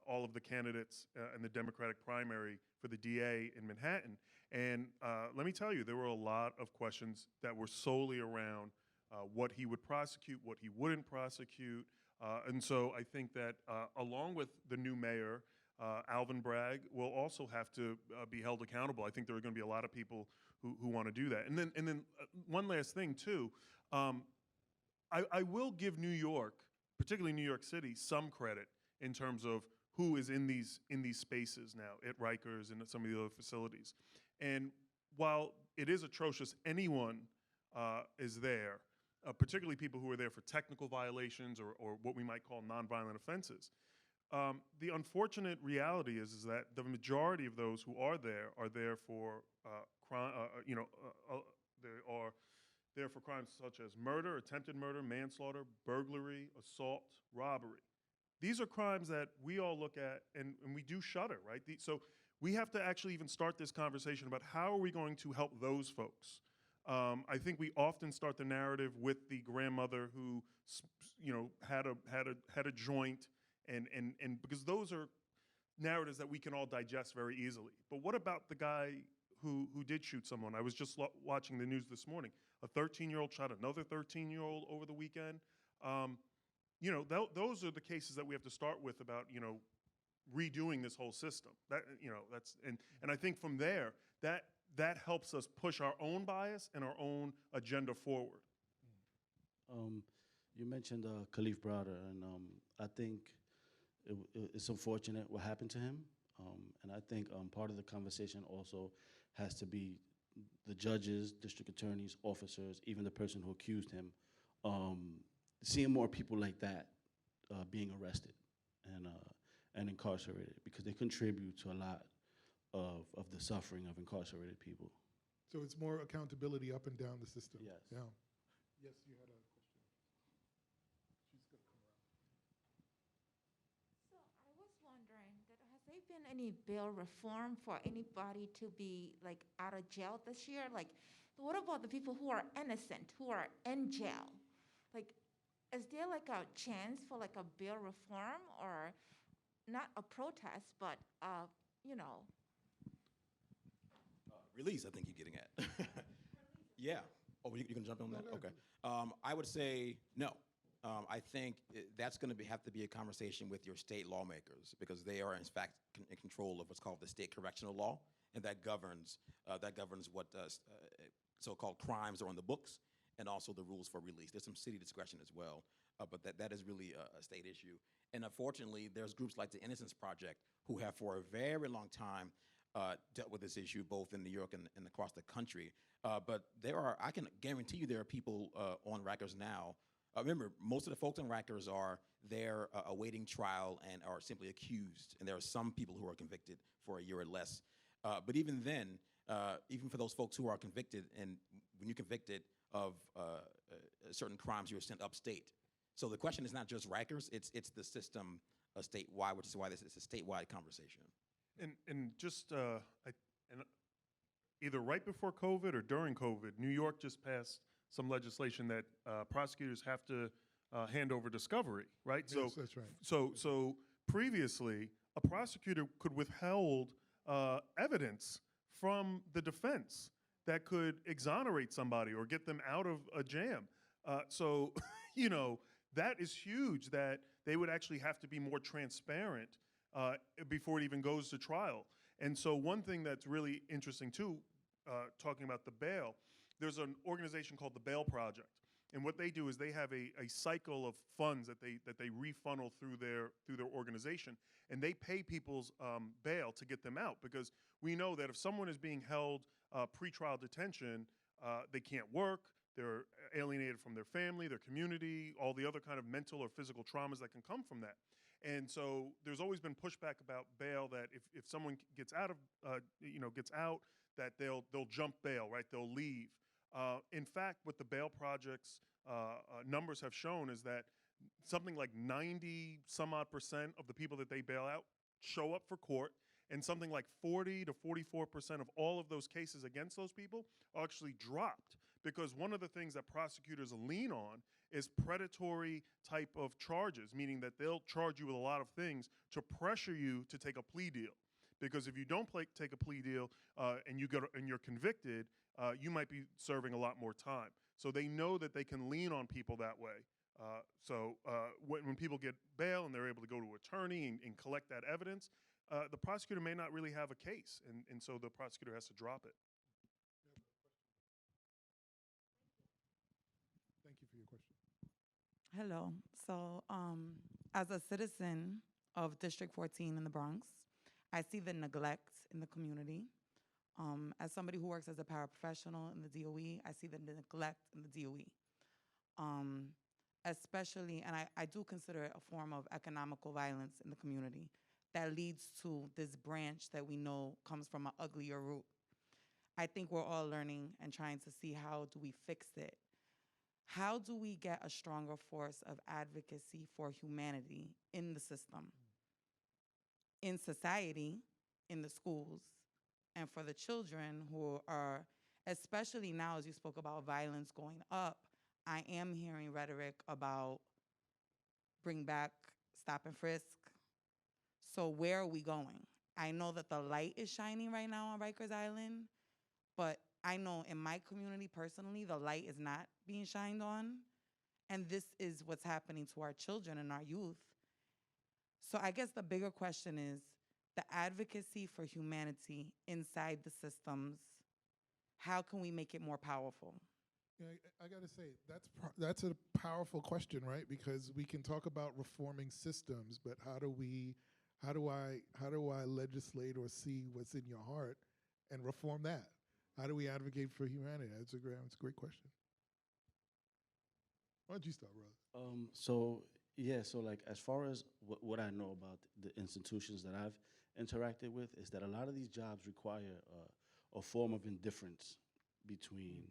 all of the candidates in the Democratic primary for the DA in Manhattan. And let me tell you, there were a lot of questions that were solely around what he would prosecute, what he wouldn't prosecute. And so I think that along with the new mayor, Alvin Bragg will also have to be held accountable. I think there are going to be a lot of people who want to do that. And then one last thing too, I will give New York, particularly New York City, some credit in terms of who is in these spaces now at Rikers and at some of the other facilities. And while it is atrocious, anyone is there, particularly people who are there for technical violations or what we might call nonviolent offenses. The unfortunate reality is that the majority of those who are there for crime. They are there for crimes such as murder, attempted murder, manslaughter, burglary, assault, robbery. These are crimes that we all look at and we do shudder, right? So we have to actually even start this conversation about how are we going to help those folks. I think we often start the narrative with the grandmother who, had a joint, and because those are narratives that we can all digest very easily. But what about the guy who did shoot someone? I was just watching the news this morning. A 13-year-old shot another 13-year-old over the weekend. Those are the cases that we have to start with about, redoing this whole system. And I think from there, that helps us push our own bias and our own agenda forward. You mentioned Khalif Browder, and I think it's unfortunate what happened to him. And I think part of the conversation also has to be the judges, district attorneys, officers, even the person who accused him, seeing more people like that being arrested and incarcerated, because they contribute to a lot of the suffering of incarcerated people. So it's more accountability up and down the system. Yes. Yeah. Yes, you had a question. She's going to come around. So I was wondering that has there been any bail reform for anybody to be like out of jail this year? Like, what about the people who are innocent, who are in jail? Like, is there like a chance for like a bail reform, or not a protest, but Release, I think you're getting at. Yeah. Oh, you can jump on that? No. Okay. I would say no. I think that's going to have to be a conversation with your state lawmakers, because they are, in fact, in control of what's called the state correctional law, and that governs what so-called crimes are on the books, and also the rules for release. There's some city discretion as well, but that is really a state issue. And unfortunately, there's groups like the Innocence Project who have for a very long time dealt with this issue, both in New York and across the country. But I can guarantee you there are people on Rikers now. Remember, most of the folks on Rikers are there awaiting trial and are simply accused. And there are some people who are convicted for a year or less. But even then, even for those folks who are convicted, and when you're convicted of certain crimes, you're sent upstate. So the question is not just Rikers, it's the system statewide, which is why this is a statewide conversation. And just and either right before COVID or during COVID, New York just passed some legislation that prosecutors have to hand over discovery, right? Yes, that's right. So previously, a prosecutor could withhold evidence from the defense that could exonerate somebody or get them out of a jam. So, you know, that is huge that they would actually have to be more transparent before it even goes to trial. And so one thing that's really interesting too, talking about the bail, there's an organization called the Bail Project. And what they do is they have a cycle of funds that they refunnel through their organization, and they pay people's bail to get them out, because we know that if someone is being held pretrial detention, they can't work, they're alienated from their family, their community, all the other kind of mental or physical traumas that can come from that. And so there's always been pushback about bail, that if someone gets out of gets out, that they'll jump bail, right? They'll leave. In fact, what the Bail Project's numbers have shown is that something like 90 some odd % of the people that they bail out show up for court, and something like 40 to 44% of all of those cases against those people are actually dropped, because one of the things that prosecutors lean on is predatory type of charges, meaning that they'll charge you with a lot of things to pressure you to take a plea deal. Because if you don't take a plea deal and you're convicted, you might be serving a lot more time. So they know that they can lean on people that way. When people get bail and they're able to go to an attorney and collect that evidence, the prosecutor may not really have a case, and so the prosecutor has to drop it. Thank you for your question. Hello. So, as a citizen of District 14 in the Bronx, I see the neglect in the community. As somebody who works as a paraprofessional in the DOE, I see the neglect in the DOE. Especially, and I do consider it a form of economical violence in the community that leads to this branch that we know comes from an uglier root. I think we're all learning and trying to see, how do we fix it? How do we get a stronger force of advocacy for humanity in the system, in society, in the schools, and for the children who are, especially now as you spoke about violence going up, I am hearing rhetoric about bring back stop and frisk. So where are we going? I know that the light is shining right now on Rikers Island, but I know in my community personally, the light is not being shined on. And this is what's happening to our children and our youth. So I guess the bigger question is the advocacy for humanity inside the systems. How can we make it more powerful? Yeah, I got to say, that's a powerful question, right? Because we can talk about reforming systems, but how do I legislate or see what's in your heart and reform that? How do we advocate for humanity? That's a great question. Why don't you start, brother? So like as far as what I know about the institutions that I've interacted with, is that a lot of these jobs require a form of indifference between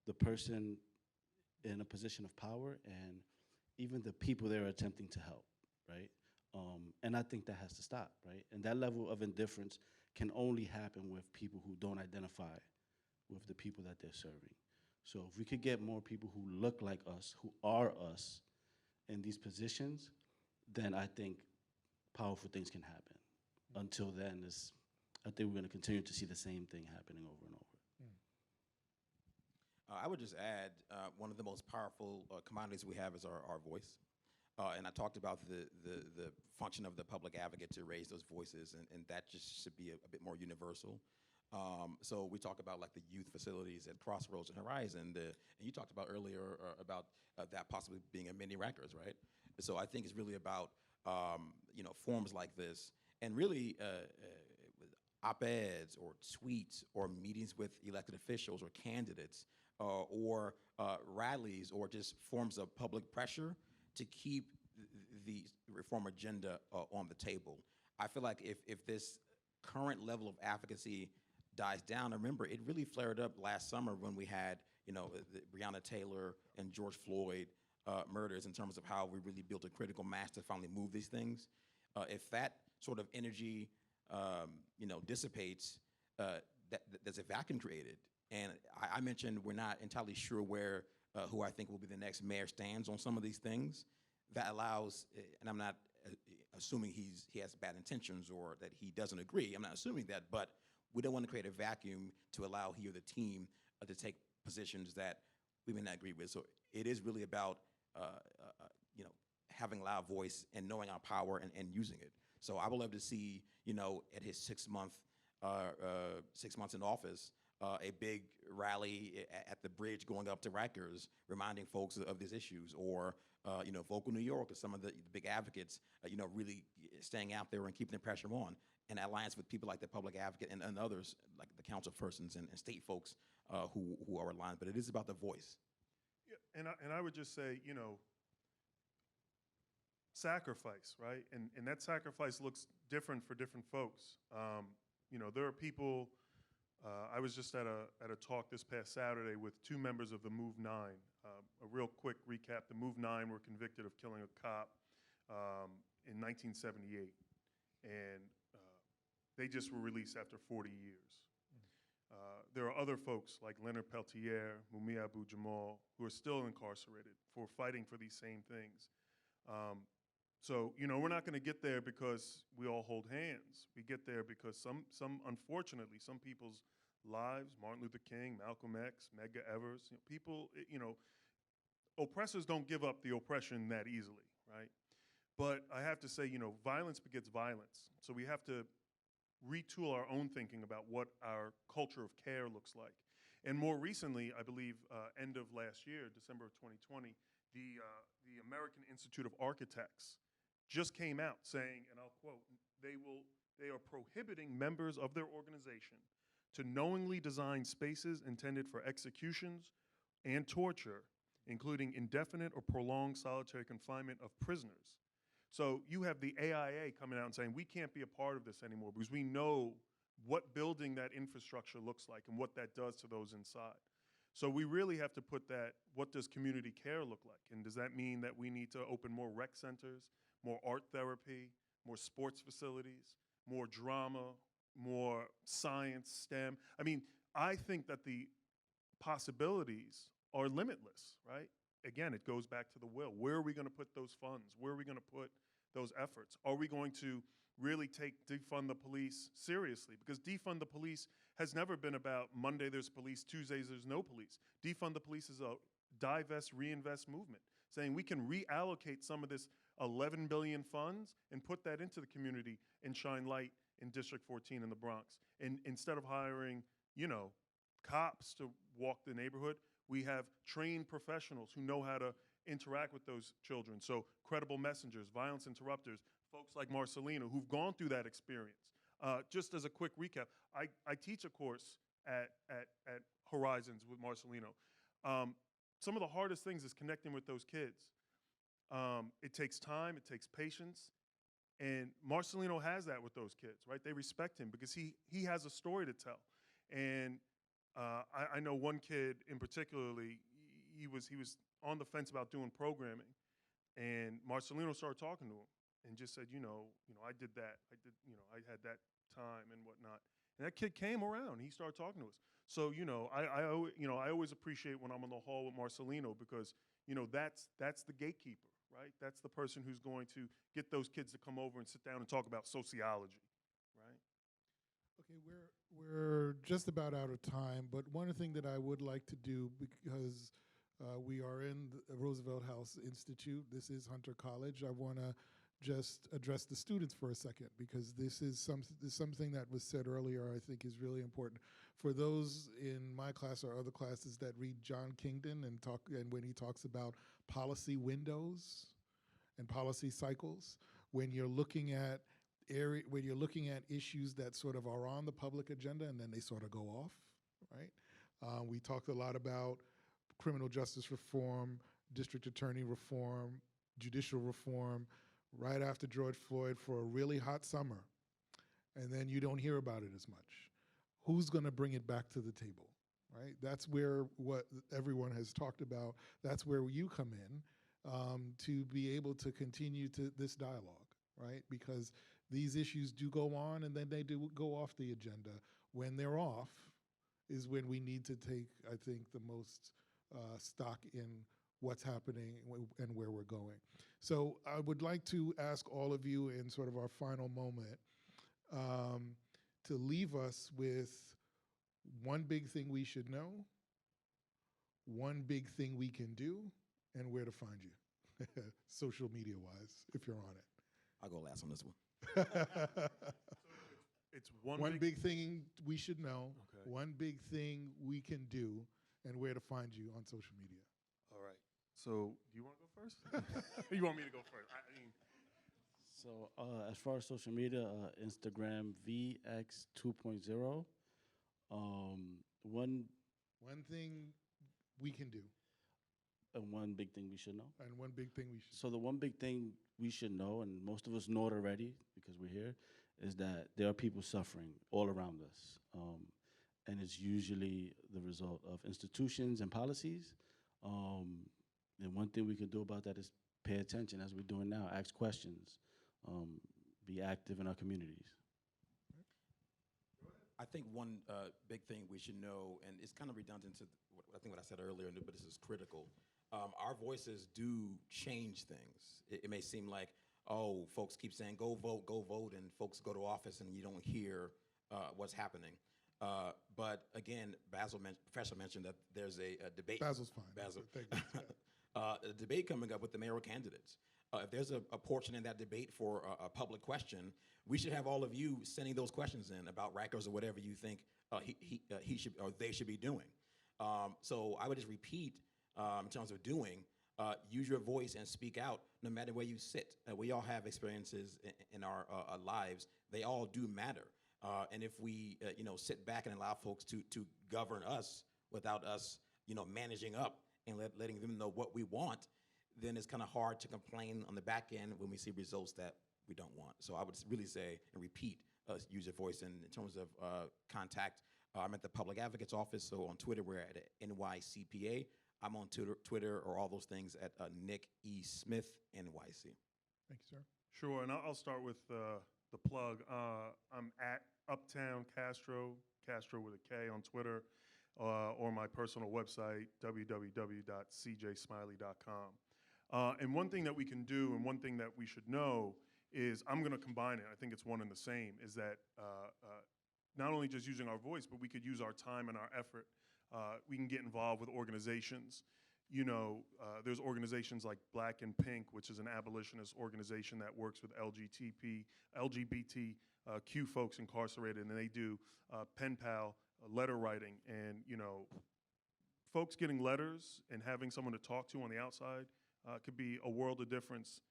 the person in a position of power and even the people they're attempting to help, right? And I think that has to stop, right? And that level of indifference can only happen with people who don't identify with the people that they're serving. So if we could get more people who look like us, who are us, in these positions, then I think powerful things can happen. Until then, I think we're going to continue to see the same thing happening over and over. I would just add, one of the most powerful commodities we have is our voice. And I talked about the function of the public advocate to raise those voices, and that just should be a bit more universal. So we talk about like the youth facilities at Crossroads and Horizon, and you talked about earlier about that possibly being a mini Rikers, right? So I think it's really about forums like this, and really op-eds or tweets or meetings with elected officials or candidates or rallies or just forms of public pressure to keep the reform agenda on the table. I feel like if this current level of advocacy dies down, remember, it really flared up last summer when we had, the Breonna Taylor and George Floyd murders, in terms of how we really built a critical mass to finally move these things. If that sort of energy, dissipates, there's a vacuum created. And I mentioned we're not entirely sure where who I think will be the next mayor stands on some of these things. That allows, and I'm not assuming he has bad intentions or that he doesn't agree. I'm not assuming that, but we don't want to create a vacuum to allow he or the team to take positions that we may not agree with. So it is really about having a loud voice and knowing our power and using it. So I would love to see, at his 6 months in office, a big rally at the bridge going up to Rikers, reminding folks of these issues, or Vocal New York or some of the big advocates, really staying out there and keeping the pressure on, in alliance with people like the Public Advocate and others like the councilpersons and state folks who are aligned. But it is about the voice. Yeah, and I would just say, sacrifice, right? And that sacrifice looks different for different folks. There are people. I was just at a talk this past Saturday with 2 members of the Move 9. A real quick recap: the Move 9 were convicted of killing a cop in 1978, and they just were released after 40 years. There are other folks like Leonard Peltier, Mumia Abu Jamal, who are still incarcerated for fighting for these same things. So, we're not going to get there because we all hold hands. We get there because unfortunately, some people's lives, Martin Luther King, Malcolm X, Medgar Evers, people, oppressors don't give up the oppression that easily, right? But I have to say, violence begets violence. So we have to retool our own thinking about what our culture of care looks like. And more recently, I believe, end of last year, December of 2020, the American Institute of Architects just came out saying, and I'll quote, they are prohibiting members of their organization to knowingly design spaces intended for executions and torture, including indefinite or prolonged solitary confinement of prisoners. So you have the AIA coming out and saying, we can't be a part of this anymore because we know what building that infrastructure looks like and what that does to those inside. So we really have to put that, what does community care look like? And does that mean that we need to open more rec centers, more art therapy, more sports facilities, more drama, more science, STEM? I mean, I think that the possibilities are limitless, right? Again, it goes back to the will. Where are we going to put those funds? Where are we going to put those efforts? Are we going to really take defund the police seriously? Because defund the police has never been about Monday there's police, Tuesdays there's no police. Defund the police is a divest, reinvest movement, saying we can reallocate some of this 11 billion funds and put that into the community and shine light in District 14 in the Bronx. And instead of hiring, cops to walk the neighborhood, we have trained professionals who know how to interact with those children. So credible messengers, violence interrupters, folks like Marcelino who've gone through that experience. Just as a quick recap, I teach a course at Horizons with Marcelino. Some of the hardest things is connecting with those kids. It takes time, it takes patience, and Marcelino has that with those kids, right? They respect him because he has a story to tell. And I know one kid in particularly, he was on the fence about doing programming, and Marcelino started talking to him and just said, I did that. I had that time and whatnot. And that kid came around. He started talking to us. So, I always appreciate when I'm in the hall with Marcelino because, that's the gatekeeper, right? That's the person who's going to get those kids to come over and sit down and talk about sociology, right? Okay, we're just about out of time, but one thing that I would like to do, because we are in the Roosevelt House Institute, this is Hunter College, I want to just address the students for a second, because this is something that was said earlier I think is really important. For those in my class or other classes that read John Kingdon and when he talks about policy windows and policy cycles, when you're looking at issues that sort of are on the public agenda and then they sort of go off, right? We talked a lot about criminal justice reform, district attorney reform, judicial reform, right after George Floyd for a really hot summer. And then you don't hear about it as much. Who's going to bring it back to the table, right? That's where what everyone has talked about, that's where you come in to be able to continue this dialogue, right? Because these issues do go on, and then they do go off the agenda. When they're off is when we need to take, I think, the most stock in what's happening and where we're going. So I would like to ask all of you in sort of our final moment to leave us with one big thing we should know, one big thing we can do, and where to find you, social media-wise, if you're on it. I'll go last on this one. It's one, One big thing we should know, Okay. one big thing we can do, and where to find you on social media. All right. So, do you want to go first? You want me to go first? I mean, So as far as social media, Instagram VX 2.0. One One thing we can do, and one big thing we should know. and one big thing we should. So the one big thing we should know, and most of us know it already because we're here, is that there are people suffering all around us. And it's usually the result of institutions and policies. And one thing we can do about that is pay attention, as we're doing now, ask questions, be active in our communities. I think one big thing we should know, and it's kind of redundant to what I said earlier, but this is critical. Our voices do change things. It may seem like, oh, folks keep saying, go vote, and folks go to office and you don't hear what's happening. But again, Professor mentioned that there's a debate. Basil's fine. Basil. Thank you. A debate coming up with the mayoral candidates. If there's a portion in that debate for a public question, we should have all of you sending those questions in about Rikers or whatever you think he should or they should be doing. So I would just repeat in terms of doing, use your voice and speak out no matter where you sit. We all have experiences in our lives. They all do matter. And if we sit back and allow folks to govern us without us managing up and letting them know what we want, then it's kind of hard to complain on the back end when we see results that we don't want. So I would really say and repeat, use your voice. And in terms of contact, I'm at the Public Advocate's Office, so on Twitter we're at NYCPA. I'm on Twitter or all those things at Nick E. Smith, NYC. Thank you, sir. sure, and I'll start with the plug. I'm at Uptown Castro with a K on Twitter, or my personal website, www.cjsmiley.com. And one thing that we can do and one thing that we should know is, I'm going to combine it, I think it's one and the same, is that not only just using our voice, but we could use our time and our effort. We can get involved with organizations. There's organizations like Black and Pink, which is an abolitionist organization that works with LGBTQ folks incarcerated, and they do pen pal letter writing. And folks getting letters and having someone to talk to on the outside could be a world of difference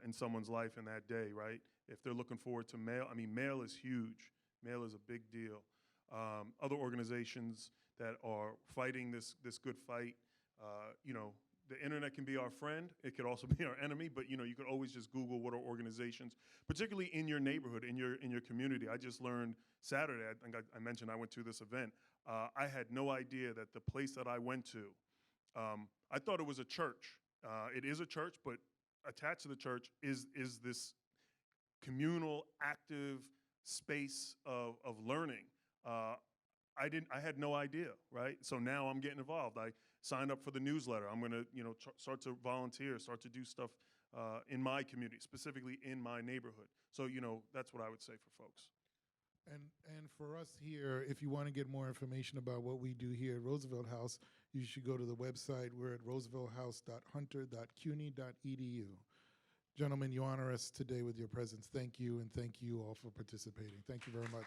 in someone's life in that day, right? If they're looking forward to mail, I mean, mail is huge. Mail is a big deal. Other organizations that are fighting this good fight, the internet can be our friend. It could also be our enemy, but you could always just Google what are organizations, particularly in your neighborhood, in your community. I just learned Saturday, I think I mentioned I went to this event. I had no idea that the place that I went to, I thought it was a church. It is a church, but attached to the church is this communal, active space of learning. I had no idea, right? So now I'm getting involved. I signed up for the newsletter. I'm going to, start to volunteer, start to do stuff in my community, specifically in my neighborhood. So, that's what I would say for folks. And for us here, if you want to get more information about what we do here at Roosevelt House, you should go to the website. We're at roosevelthouse.hunter.cuny.edu. Gentlemen, you honor us today with your presence. Thank you, and thank you all for participating. Thank you very much.